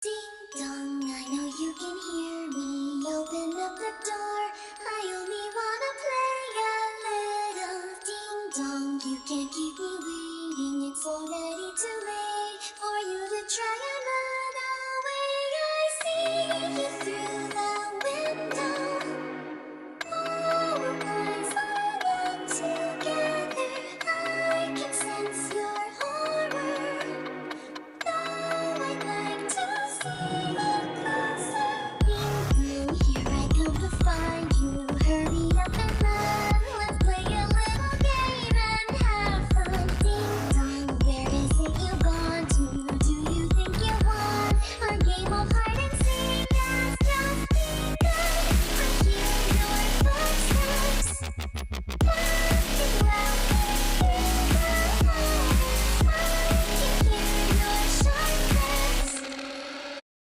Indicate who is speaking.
Speaker 1: Ding dong, I know you can hear me. Open up the door. I only wanna play a little. Ding dong, you can't keep me waiting. It's already too late for you to try and run away. I see you through the window. Our eyes are together. I can sense your horror. Now I'd like to see